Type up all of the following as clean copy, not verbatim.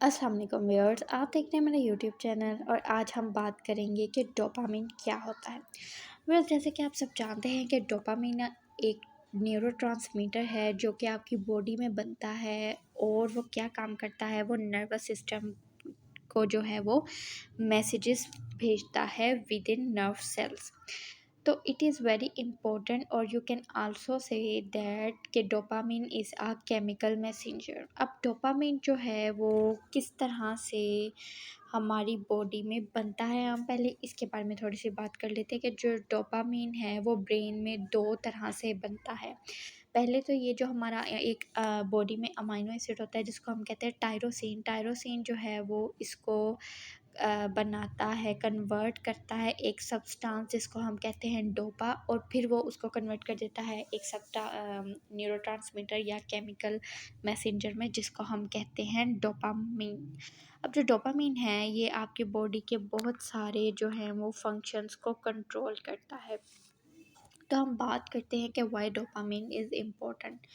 अस्सलाम वालेकुम व्यूअर्स, आप देख रहे हैं मेरा यूट्यूब चैनल और आज हम बात करेंगे कि डोपामिन क्या होता है। व्यूअर्स, जैसे कि आप सब जानते हैं कि डोपामिन एक न्यूरोट्रांसमीटर है जो कि आपकी बॉडी में बनता है और वो क्या काम करता है, वो नर्वस सिस्टम को जो है वो मैसेजेस भेजता है विद इन नर्व सेल्स। तो इट इज़ वेरी इंपॉर्टेंट और you can also say that कि dopamine is a chemical messenger. अब डोपामिन जो है वो किस तरह से हमारी बॉडी में बनता है, हम पहले इसके बारे में थोड़ी सी बात कर लेते हैं कि जो डोपामिन है वो ब्रेन में दो तरह से बनता है। पहले तो ये जो हमारा एक बॉडी में अमाइनो एसिड होता है जिसको हम कहते हैं टायरोसिन। टायरोसिन जो है वो इसको बनाता है, कन्वर्ट करता है एक सब्सटेंस जिसको हम कहते हैं डोपा, और फिर वो उसको कन्वर्ट कर देता है एक न्यूरोट्रांसमीटर या केमिकल मैसेंजर में जिसको हम कहते हैं डोपामीन। अब जो डोपामीन है ये आपकी बॉडी के बहुत सारे जो हैं वो फंक्शंस को कंट्रोल करता है। तो हम बात करते हैं कि why dopamine is important.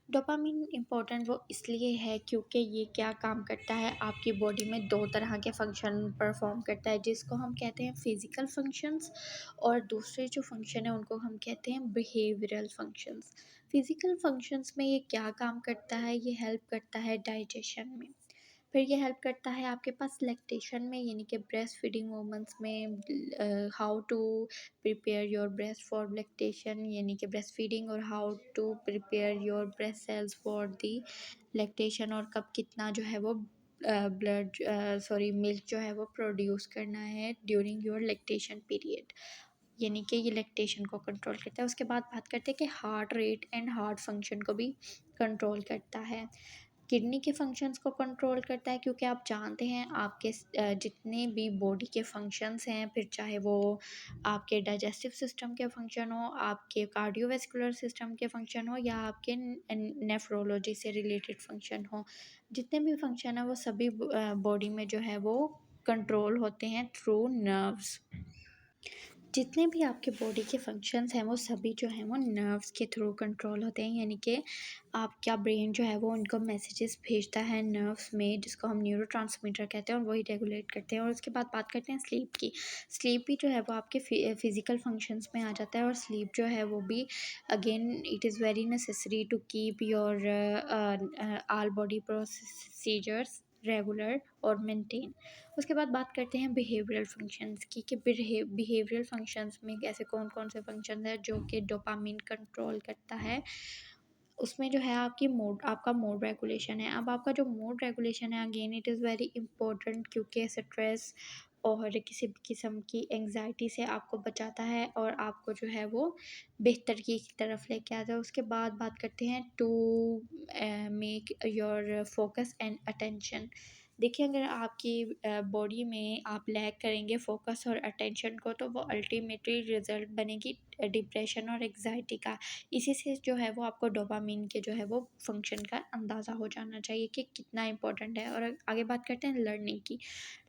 Dopamine important वो इसलिए है क्योंकि ये क्या काम करता है, आपकी बॉडी में दो तरह के फंक्शन परफॉर्म करता है जिसको हम कहते हैं फिज़िकल फंक्शंस, और दूसरे जो फंक्शन है उनको हम कहते हैं बिहेवियरल फंक्शंस। फिज़िकल फंक्शंस में ये क्या काम करता है, ये हेल्प करता है डाइजेशन में। फिर ये हेल्प करता है आपके पास लैक्टेशन में, यानी कि ब्रेस्ट फीडिंग वूमेंस में how to prepare your breast for lactation, यानी कि ब्रेस्ट फीडिंग, और how to prepare your breast cells for the lactation, और कब कितना जो है वो ब्लड मिल्क जो है वो प्रोड्यूस करना है ड्यूरिंग योर लैक्टेशन पीरियड, यानी कि ये लैक्टेशन को कंट्रोल करता है। उसके बाद बात करते हैं कि heart rate and heart function को भी कंट्रोल करता है। किडनी के फंक्शंस को कंट्रोल करता है क्योंकि आप जानते हैं आपके जितने भी बॉडी के फंक्शंस हैं, फिर चाहे वो आपके डाइजेस्टिव सिस्टम के फंक्शन हो, आपके कार्डियोवैस्कुलर सिस्टम के फंक्शन हो, या आपके नेफ्रोलॉजी से रिलेटेड फंक्शन हो, जितने भी फंक्शन है वो सभी बॉडी में जो है वो कंट्रोल होते हैं थ्रू नर्व्स। जितने भी आपके बॉडी के फंक्शंस हैं वो सभी जो हैं वो नर्व्स के थ्रू कंट्रोल होते हैं, यानी कि आपका ब्रेन जो है वो उनको मैसेजेस भेजता है नर्व्स में जिसको हम न्यूरोट्रांसमीटर कहते हैं, और वही रेगुलेट करते हैं। और उसके बाद बात करते हैं स्लीप की। स्लीप भी जो है वो आपके फिज़िकल फंक्शंस में आ जाता है, और स्लीप जो है वो भी again it is very necessary to keep your all body procedures regular और मेंटेन। उसके बाद बात करते हैं बिहेवियरल फंक्शंस की कि बिहेवियरल फंक्शंस में ऐसे कौन कौन से फंक्शन है जो कि डोपामिन कंट्रोल करता है। उसमें जो है आपका मूड रेगुलेशन है। अब आपका जो मूड रेगुलेशन है again it is very important क्योंकि स्ट्रेस और किसी भी किस्म की एंग्जाइटी से आपको बचाता है और आपको जो है वो बेहतरी की तरफ लेके आता है। उसके बाद बात करते हैं to make your focus and attention. देखिए, अगर आपकी बॉडी में आप लैक करेंगे फोकस और अटेंशन को तो वो अल्टीमेटली रिज़ल्ट बनेगी डिप्रेशन और एग्जाइटी का। इसी से जो है वो आपको डोपामिन के जो है वो फंक्शन का अंदाज़ा हो जाना चाहिए कि कितना इंपॉर्टेंट है। और आगे बात करते हैं लर्निंग की।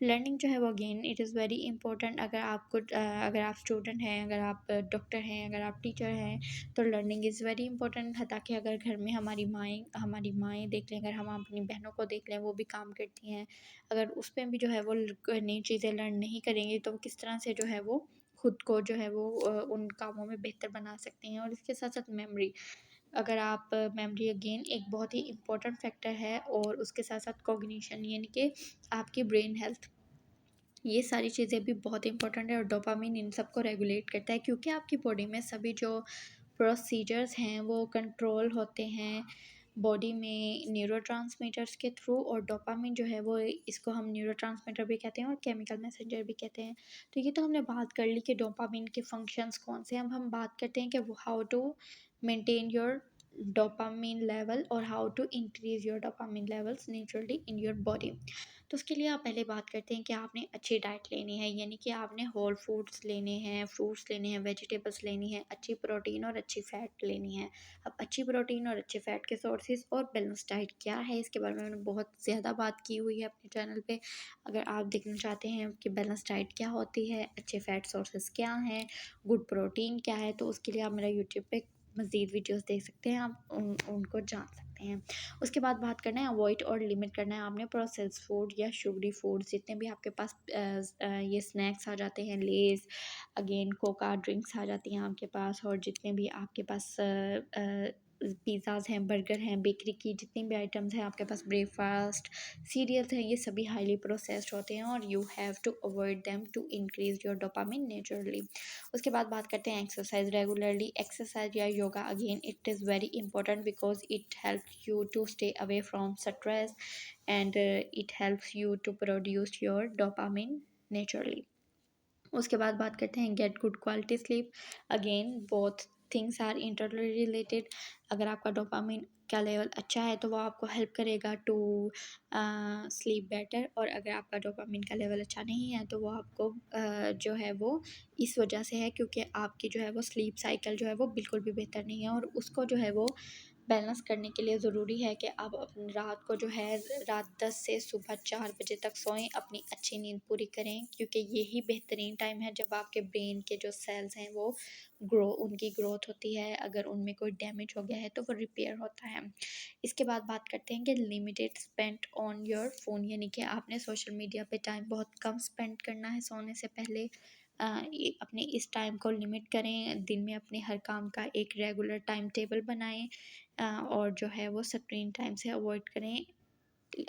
लर्निंग जो है वो again it is very important. अगर आप स्टूडेंट हैं, अगर आप डॉक्टर हैं, अगर आप टीचर हैं, तो लर्निंग इज़ वेरी इंपॉर्टेंट है, ताकि अगर घर में हमारी माएँ देख लें, अगर हम अपनी बहनों को देख लें वो भी काम करती हैं, अगर उस पे भी जो है वो नई चीज़ें लर्न नहीं करेंगी तो किस तरह से जो है वो खुद को जो है वो उन कामों में बेहतर बना सकती हैं। और इसके साथ साथ मेमोरी, अगर आप मेमोरी अगेन एक बहुत ही इम्पोर्टेंट फैक्टर है, और उसके साथ साथ कॉग्निशन यानी कि आपकी ब्रेन हेल्थ, ये सारी चीज़ें भी बहुत इंपॉर्टेंट है। और डोपामिन इन सब को रेगुलेट करता है क्योंकि आपकी बॉडी में सभी जो प्रोसीजर्स हैं वो कंट्रोल होते हैं बॉडी में न्यूरोट्रांसमीटर्स के थ्रू। और डोपामिन जो है वो इसको हम न्यूरोट्रांसमीटर भी कहते हैं और केमिकल मैसेंजर भी कहते हैं। तो ये तो हमने बात कर ली कि डोपामिन के फंक्शंस कौन से हैं। अब हम बात करते हैं कि how to maintain your dopamine level और how to increase your dopamine levels naturally in your body. तो उसके लिए आप पहले बात करते हैं कि आपने अच्छी डाइट लेनी है, यानी कि आपने होल फूड्स लेने हैं, फ्रूट्स लेने हैं, वेजिटेबल्स लेनी है, अच्छी प्रोटीन और अच्छी फ़ैट लेनी है। अब अच्छी प्रोटीन और अच्छे फ़ैट के सोर्सेज और बैलेंस डाइट क्या है, इसके बारे में मैंने बहुत ज़्यादा बात की हुई है अपने चैनल पे। अगर आप देखना चाहते हैं कि बैलेंस डाइट क्या होती है, अच्छे फ़ैट सोर्सेज क्या हैं, गुड प्रोटीन क्या है, तो उसके लिए आप मेरा यूट्यूब पे मज़ीद वीडियोज़ देख सकते हैं, आप उनको जान सकते हैं। सकते हैं। उसके बाद बात करना है अवॉइड और लिमिट करना है आपने प्रोसेस्ड फूड या शुगरी फूड, जितने भी आपके पास ये स्नैक्स आ जाते हैं, लेज़, अगेन कोका ड्रिंक्स आ जाती हैं आपके पास, और जितने भी आपके पास पिज़्ज़ाज़ हैं, बर्गर हैं, बेकरी की जितनी भी आइटम्स हैं आपके पास, ब्रेकफास्ट, सीरियल्स हैं, ये सभी हाईली प्रोसेस्ड होते हैं और you have to avoid them to increase your dopamine naturally. उसके बाद बात करते हैं एक्सरसाइज रेगुलरली। एक्सरसाइज या yoga again it is very important because it helps you to stay away from stress and it helps you to produce your dopamine naturally. उसके बाद बात करते हैं get good quality sleep. Again both things are interly related. अगर आपका dopamine का level अच्छा है तो वो आपको हेल्प करेगा टू स्लीप बेटर, और अगर आपका डोपामिन का लेवल अच्छा नहीं है तो वो आपको जो है वो इस वजह से है क्योंकि आपकी जो है वो स्लीप साइकिल जो है वो बिल्कुल भी बेहतर नहीं है, और उसको जो है वो बैलेंस करने के लिए ज़रूरी है कि आप अपनी रात को जो है रात 10 से सुबह 4 बजे तक सोएं, अपनी अच्छी नींद पूरी करें, क्योंकि यही बेहतरीन टाइम है जब आपके ब्रेन के जो सेल्स हैं वो उनकी ग्रोथ होती है। अगर उनमें कोई डैमेज हो गया है तो वो रिपेयर होता है। इसके बाद बात करते हैं कि limited spend on your phone, यानी कि आपने सोशल मीडिया पे टाइम बहुत कम स्पेंड करना है सोने से पहले। अपने इस टाइम को लिमिट करें, दिन में अपने हर काम का एक रेगुलर टाइम टेबल बनाएं, और जो है वो स्क्रीन टाइम से अवॉइड करें।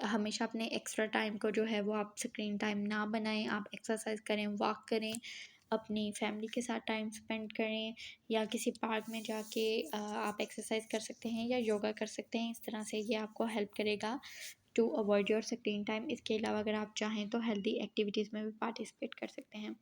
हमेशा अपने एक्स्ट्रा टाइम को जो है वो आप स्क्रीन टाइम ना बनाएं, आप एक्सरसाइज करें, वॉक करें, अपनी फैमिली के साथ टाइम स्पेंड करें, या किसी पार्क में जाके आप एक्सरसाइज कर सकते हैं या योगा कर सकते हैं। इस तरह से ये आपको हेल्प करेगा to avoid your screen time. इसके अलावा अगर आप चाहें तो हेल्दी एक्टिविटीज़ में भी पार्टिसिपेट कर सकते हैं।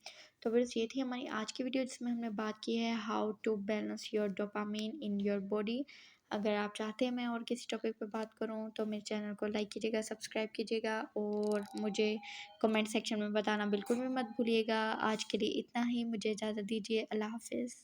तो बस ये थी हमारी आज की वीडियो जिसमें हमने बात की है how to balance your dopamine in your body. अगर आप चाहते हैं मैं और किसी टॉपिक पे बात करूं तो मेरे चैनल को लाइक कीजिएगा, सब्सक्राइब कीजिएगा, और मुझे कमेंट सेक्शन में बताना बिल्कुल भी मत भूलिएगा। आज के लिए इतना ही, मुझे इजाज़त दीजिए। अल्लाह हाफिज़।